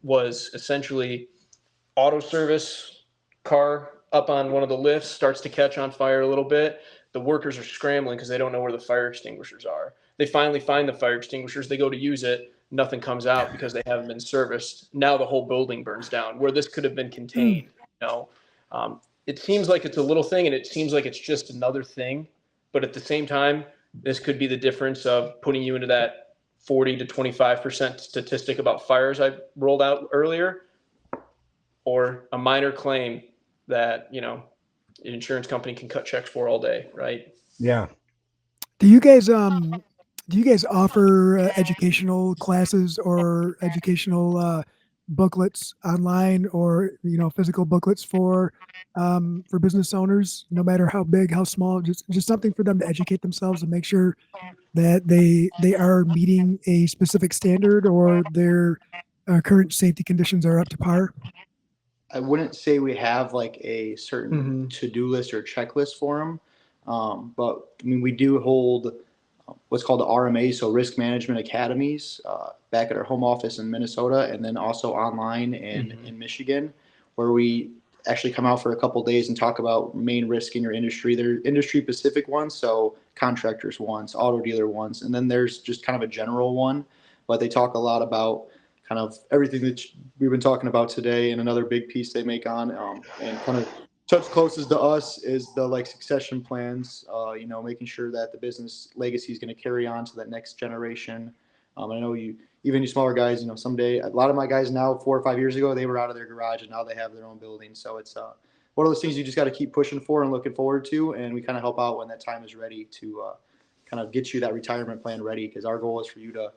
was essentially auto service car up on one of the lifts starts to catch on fire a little bit. The workers are scrambling because they don't know where the fire extinguishers are. They finally find the fire extinguishers. They go to use it. Nothing comes out because they haven't been serviced. Now the whole building burns down where this could have been contained. It seems like it's a little thing, and it seems like it's just another thing. But at the same time, this could be the difference of putting you into that 40 to 25% statistic about fires I rolled out earlier, or a minor claim that, an insurance company can cut checks for all day, right? Yeah. Do you guys offer educational classes or educational booklets online or physical booklets for business owners, no matter how big, how small, just something for them to educate themselves and make sure that they are meeting a specific standard or their current safety conditions are up to par? I wouldn't say we have like a certain to-do list or checklist for them, but I mean we do hold what's called the RMA, so Risk Management Academies, back at our home office in Minnesota, and then also online in Michigan, where we actually come out for a couple days and talk about main risk in your industry. They're industry-specific ones, so contractors ones, auto dealer ones, and then there's just kind of a general one, but they talk a lot about kind of everything that we've been talking about today. And another big piece they make on, and kind of touch closest to us, is the like succession plans, making sure that the business legacy is going to carry on to that next generation. I know even you smaller guys, someday, a lot of my guys now, 4 or 5 years ago, they were out of their garage and now they have their own building. So it's one of those things you just got to keep pushing for and looking forward to. And we kind of help out when that time is ready to kind of get you that retirement plan ready. Because our goal is for you to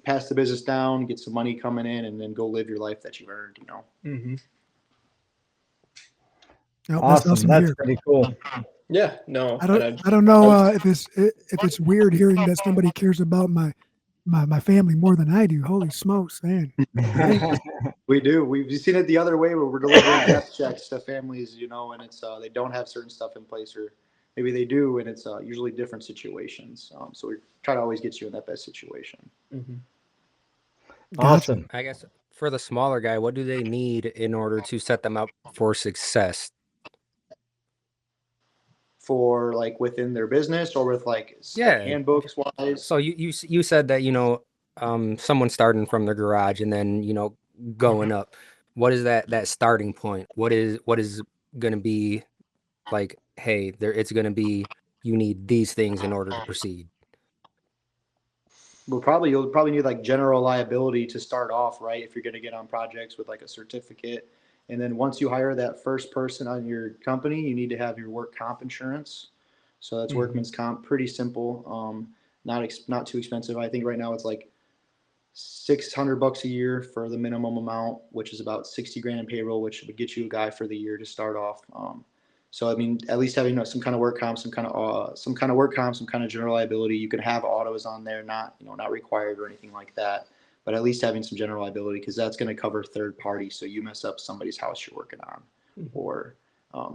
pass the business down, get some money coming in, and then go live your life that you've earned. Awesome. That's pretty cool. Yeah, no, I don't know if it's weird hearing that somebody cares about my family more than I do. Holy smokes, man! We do. We've seen it the other way where we're delivering death checks to families, and it's they don't have certain stuff in place, or maybe they do, and it's usually different situations. So we try to always get you in that best situation. Awesome. I guess for the smaller guy, what do they need in order to set them up for success? For like within their business or with like handbooks wise? So you said that someone starting from the garage and then going up. What is that starting point? What is going to be like? Hey, it's going to be, you need these things in order to proceed. Well, you'll probably need like general liability to start off, right? If you're going to get on projects with like a certificate. And then once you hire that first person on your company, you need to have your work comp insurance. So that's workman's comp, pretty simple. Not too expensive. I think right now it's like $600 a year for the minimum amount, which is about 60 grand in payroll, which would get you a guy for the year to start off. So I mean, at least having some kind of work comp, some kind of general liability. You can have autos on there, not required or anything like that, but at least having some general liability, because that's going to cover third party. So you mess up somebody's house you're working on, or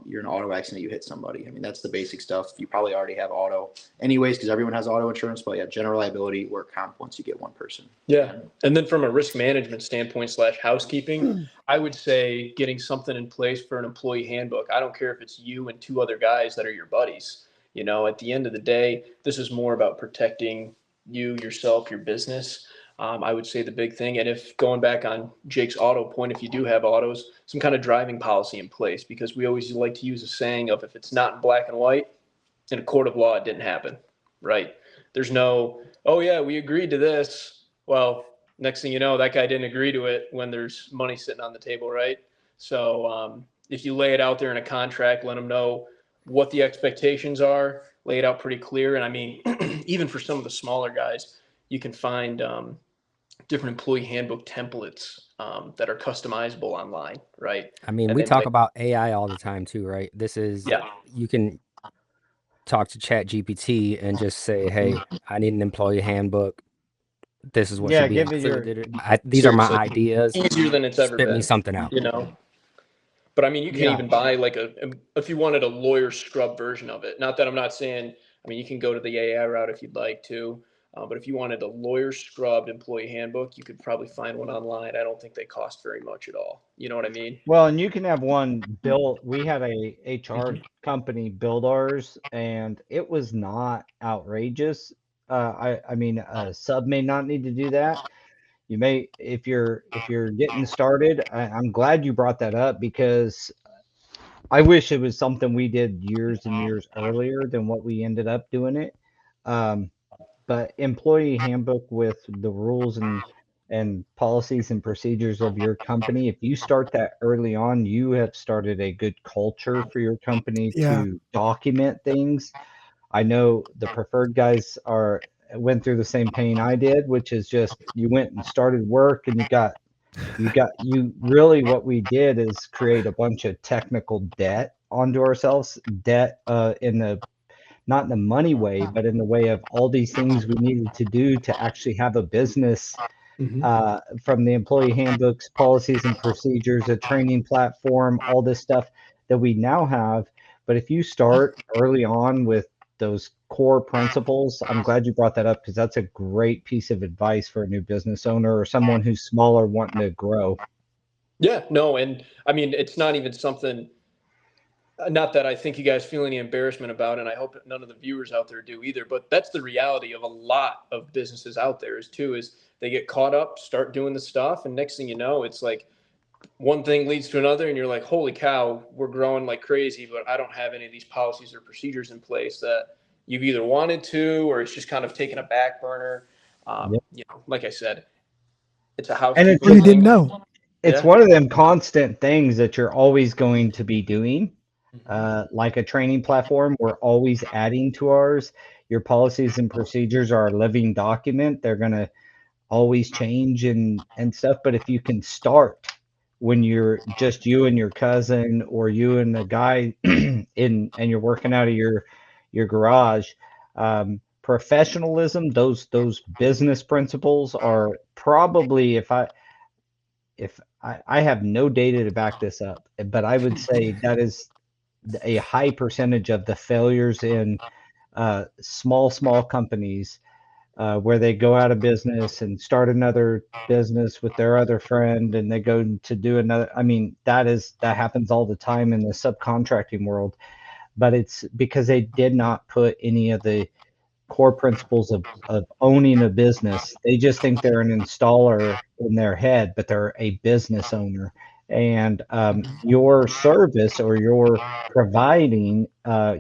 you're in an auto accident, you hit somebody. I mean, that's the basic stuff. You probably already have auto anyways, because everyone has auto insurance, but yeah, general liability, work comp once you get one person. Yeah. And then from a risk management standpoint / housekeeping, I would say getting something in place for an employee handbook. I don't care if it's you and 2 other guys that are your buddies. At the end of the day, this is more about protecting you, yourself, your business. I would say the big thing, and if going back on Jake's auto point, if you do have autos, some kind of driving policy in place, because we always like to use a saying of, if it's not in black and white, in a court of law, it didn't happen, right? There's no, oh yeah, we agreed to this. Well, next thing you know, that guy didn't agree to it when there's money sitting on the table, right? So if you lay it out there in a contract, let them know what the expectations are, lay it out pretty clear. And I mean, even for some of the smaller guys, you can find different employee handbook templates that are customizable online, right? I mean, we talk about AI all the time too, right? This is, you can talk to Chat GPT and just say, hey, I need an employee handbook. This is what should be included. These are my ideas. Easier than it's ever been. Spit me something out. But I mean, you can even buy like if you wanted a lawyer scrub version of it. Not that I'm not saying, I mean, you can go to the AI route if you'd like to. But if you wanted a lawyer scrubbed employee handbook, you could probably find one online. I don't think they cost very much at all. You know what I mean? Well, and you can have one built. We had a HR company build ours, and it was not outrageous. I mean, a sub may not need to do that. You may, if you're getting started. I'm glad you brought that up, because I wish it was something we did years and years earlier than what we ended up doing it. But employee handbook with the rules and policies and procedures of your company, if you start that early on, you have started a good culture for your company to document things. I know the preferred guys went through the same pain I did, which is just, you went and started work and you got you really, what we did is create a bunch of technical debt onto ourselves, debt in the, not in the money way, but in the way of all these things we needed to do to actually have a business, from the employee handbooks, policies and procedures, a training platform, all this stuff that we now have. But if you start early on with those core principles, I'm glad you brought that up, because that's a great piece of advice for a new business owner or someone who's smaller wanting to grow. Yeah, no, and I mean, it's not even something, not that I think you guys feel any embarrassment about, and I hope none of the viewers out there do either, but that's the reality of a lot of businesses out there is they get caught up, start doing the stuff, and next thing you know, it's like one thing leads to another, and you're like, holy cow, we're growing like crazy, but I don't have any of these policies or procedures in place that you've either wanted to, or it's just kind of taken a back burner. Like I said, it's a housekeeping Or you didn't thing. know. It's one of them constant things that you're always going to be doing. Like a training platform, we're always adding to ours. Your policies and procedures are a living document. They're going to always change and stuff. But if you can start when you're just you and your cousin, or you and the guy and you're working out of your garage, professionalism, those business principles are probably, if I have no data to back this up, but I would say that is a high percentage of the failures in small companies, where they go out of business and start another business with their other friend, and they go to do another. I mean, that happens all the time in the subcontracting world, but it's because they did not put any of the core principles of owning a business. They just think they're an installer in their head, but they're a business owner. And your service, or your providing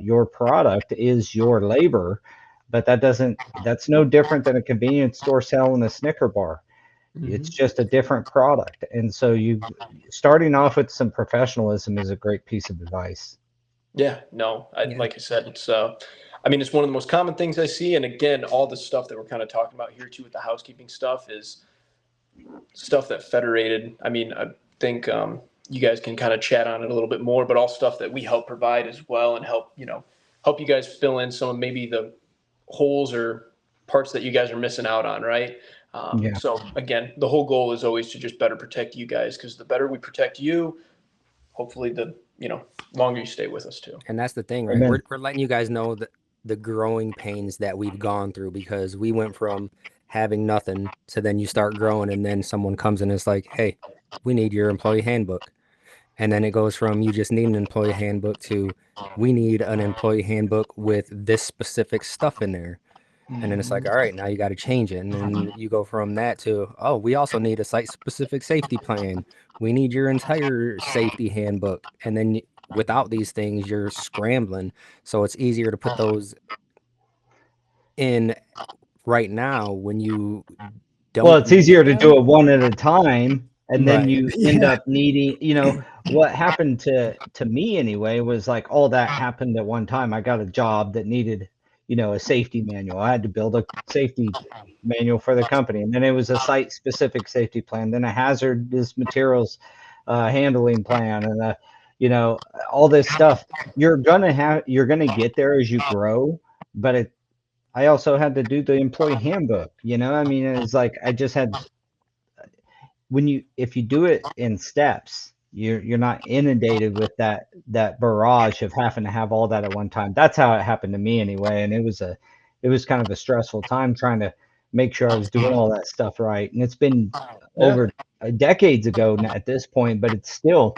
your product, is your labor, but that's no different than a convenience store selling a Snicker bar. It's just a different product. And so starting off with some professionalism is a great piece of advice. Yeah, no, like I said, it's I mean, it's one of the most common things I see. And again, all the stuff that we're kind of talking about here too with the housekeeping stuff is stuff that Federated, I mean, I think you guys can kind of chat on it a little bit more, but all stuff that we help provide as well, and help you guys fill in some of maybe the holes or parts that you guys are missing out on, right? So again, the whole goal is always to just better protect you guys, because the better we protect you, hopefully the longer you stay with us too. And that's the thing, right? We're letting you guys know that the growing pains that we've gone through, because we went from having nothing to then you start growing, and then someone comes in and is like, hey, we need your employee handbook. And then it goes from you just need an employee handbook to we need an employee handbook with this specific stuff in there. And then it's like, all right, now you got to change it. And then you go from that to, oh, we also need a site-specific safety plan. We need your entire safety handbook. And then without these things, you're scrambling. So it's easier to put those in right now when you don't. Well, it's easier to do it one at a time, and then you end Yeah. up needing, what happened to me anyway was like all that happened at one time. I got a job that needed, a safety manual. I had to build a safety manual for the company, and then it was a site specific safety plan, then a hazardous materials handling plan, and all this stuff. You're gonna get there as you grow, but I also had to do the employee handbook. I mean, it's like I just had, if you do it in steps, you're not inundated with that barrage of having to have all that at one time. That's how it happened to me anyway, and it was kind of a stressful time trying to make sure I was doing all that stuff right. And it's been over decades ago at this point, but it's still,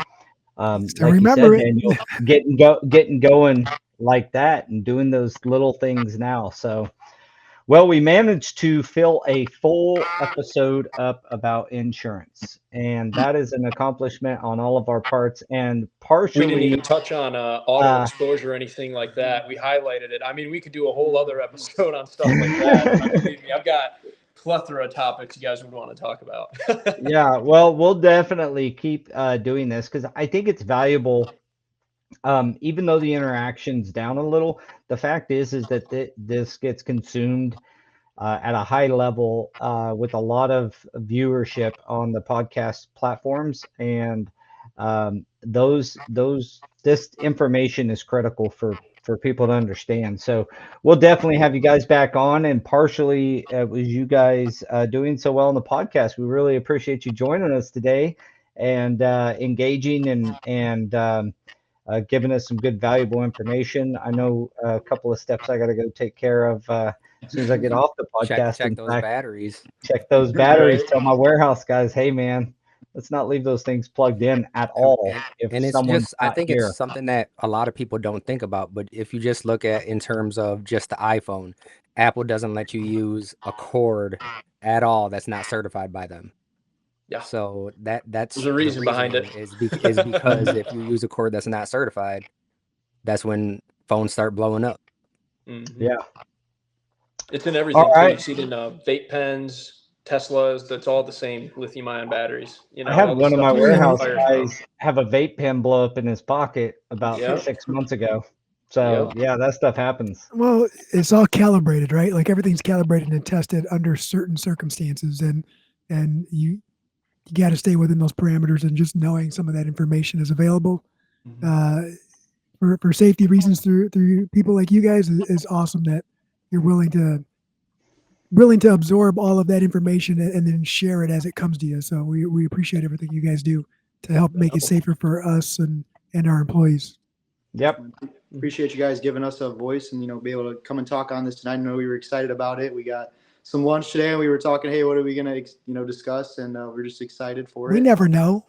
like you said, Daniel, getting going like that and doing those little things now. So, well, we managed to fill a full episode up about insurance, and that is an accomplishment on all of our parts. And partially, we didn't even touch on auto exposure or anything like that. We highlighted it. I mean, we could do a whole other episode on stuff like that. Believe me, I've got plethora of topics you guys would want to talk about. Yeah, well, we'll definitely keep doing this, because I think it's valuable. Even though the interaction's down a little, the fact is that this gets consumed at a high level with a lot of viewership on the podcast platforms, and this information is critical for people to understand. So we'll definitely have you guys back on, and partially it was you guys doing so well on the podcast. We really appreciate you joining us today and engaging and giving us some good, valuable information. I know a couple of steps I got to go take care of as soon as I get off the podcast. Check those batteries. Check those batteries. Tell my warehouse guys, hey man, let's not leave those things plugged in at all. And it's just, I think it's something that a lot of people don't think about. But if you just look at in terms of just the iPhone, Apple doesn't let you use a cord at all that's not certified by them. Yeah. So that's the reason behind it is because if you use a cord that's not certified, that's when phones start blowing up. Mm-hmm. Yeah. It's in everything. All right. You see it in vape pens, Teslas. That's all the same lithium-ion batteries. You know, I had one of my warehouse guys have a vape pen blow up in his pocket about 6 months ago. So yeah, that stuff happens. Well, it's all calibrated, right? Like everything's calibrated and tested under certain circumstances, and you got to stay within those parameters. And just knowing some of that information is available for safety reasons through people like you guys is awesome. That you're willing to absorb all of that information and then share it as it comes to you. So we appreciate everything you guys do to help make it safer for us and our employees. Yep. Appreciate you guys giving us a voice and, be able to come and talk on this tonight. I know we were excited about it. We got some lunch today and we were talking, hey, what are we going to, discuss? And we're just excited for it. We never know.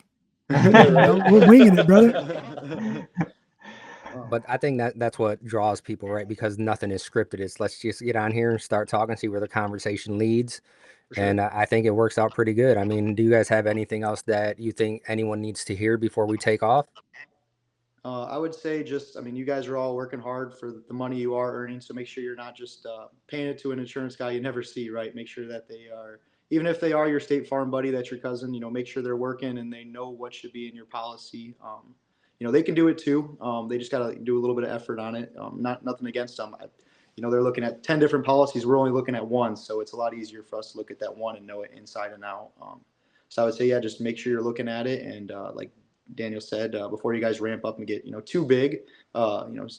We're winging it, brother. But I think that's what draws people, right? Because nothing is scripted. It's let's just get on here and start talking, see where the conversation leads. Sure. And I think it works out pretty good. I mean, do you guys have anything else that you think anyone needs to hear before we take off? I would say you guys are all working hard for the money you are earning. So make sure you're not just paying it to an insurance guy you never see, right? Make sure that they are, even if they are your State Farm buddy, that's your cousin, make sure they're working and they know what should be in your policy. They can do it too. They just got to do a little bit of effort on it. Nothing against them. They're looking at 10 different policies. We're only looking at one. So it's a lot easier for us to look at that one and know it inside and out. So I would say, just make sure you're looking at it. And like Daniel said, before you guys ramp up and get, too big,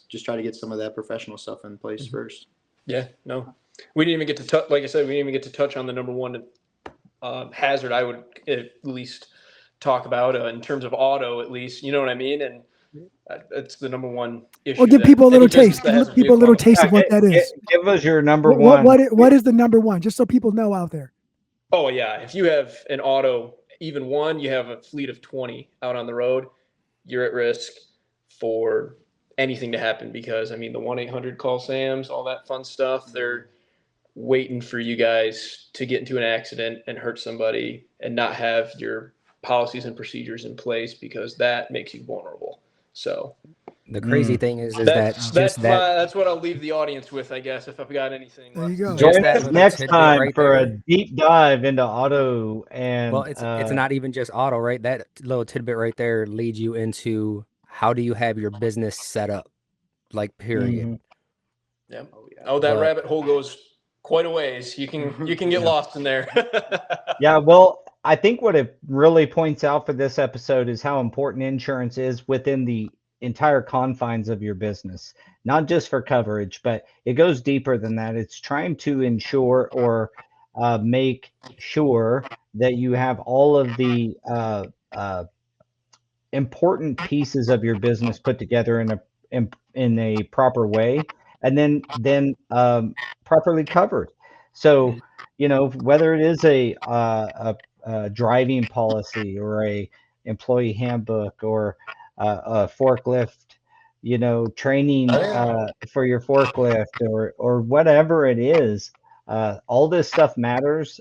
just try to get some of that professional stuff in place first. Yeah, no, we didn't even get to touch, like I said, we didn't even get to touch on the number one hazard I would at least talk about in terms of auto, at least, you know what I mean? And that's the number one issue. Well, give people a little taste. Give people a little taste of what that is. Give us your number one. What is the number one? Just so people know out there. Oh yeah. If you have an auto, even one, you have a fleet of 20 out on the road, you're at risk for anything to happen because the 1-800 call Sam's, all that fun stuff, they're waiting for you guys to get into an accident and hurt somebody and not have your policies and procedures in place because that makes you vulnerable. So the crazy thing is that's what I'll leave the audience with, I guess, if I've got anything left. There you go. Join us next time for a deep dive into auto. And well, it's not even just auto, right? That little tidbit right there leads you into how do you have your business set up, like period. Mm-hmm. Yeah. Oh, that rabbit hole goes quite a ways. You can get lost in there. Yeah. Well, I think what it really points out for this episode is how important insurance is within the entire confines of your business, not just for coverage, but it goes deeper than that. It's trying to ensure or make sure that you have all of the important pieces of your business put together in a proper way, and then properly covered. So, whether it is a driving policy or a employee handbook or a forklift, training for your forklift or whatever it is, all this stuff matters.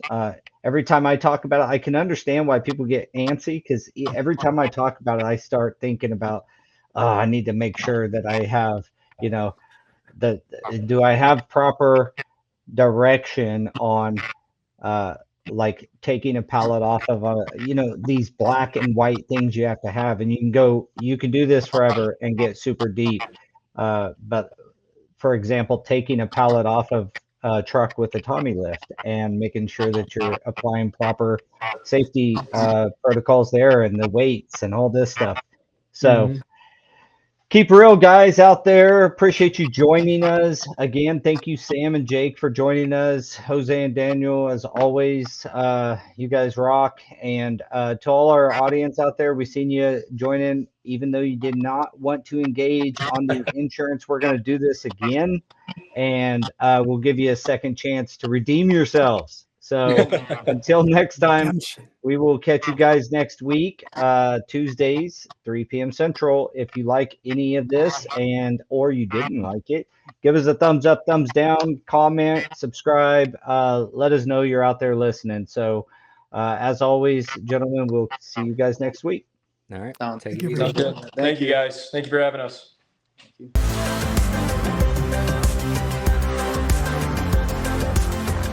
Every time I talk about it, I can understand why people get antsy because every time I talk about it, I start thinking about, I need to make sure that I have, do I have proper direction on like taking a pallet off of these black and white things you have to have, and you can do this forever and get super deep. But for example, taking a pallet off of truck with a Tommy lift and making sure that you're applying proper safety protocols there and the weights and all this stuff. So keep real, guys out there. Appreciate you joining us. Again, thank you, Sam and Jake, for joining us. Jose and Daniel, as always, you guys rock. And to all our audience out there, we've seen you join in, even though you did not want to engage on the insurance. We're going to do this again, and we'll give you a second chance to redeem yourselves. So until next time, Redemption. we will catch you guys next week, Tuesdays, 3 p.m. Central. If you like any of this or you didn't like it, give us a thumbs up, thumbs down, comment, subscribe. Let us know you're out there listening. So as always, gentlemen, we'll see you guys next week. All right. Sounds Take good. it easy. Sounds good. Thank you, guys. Thank you for having us. Thank you.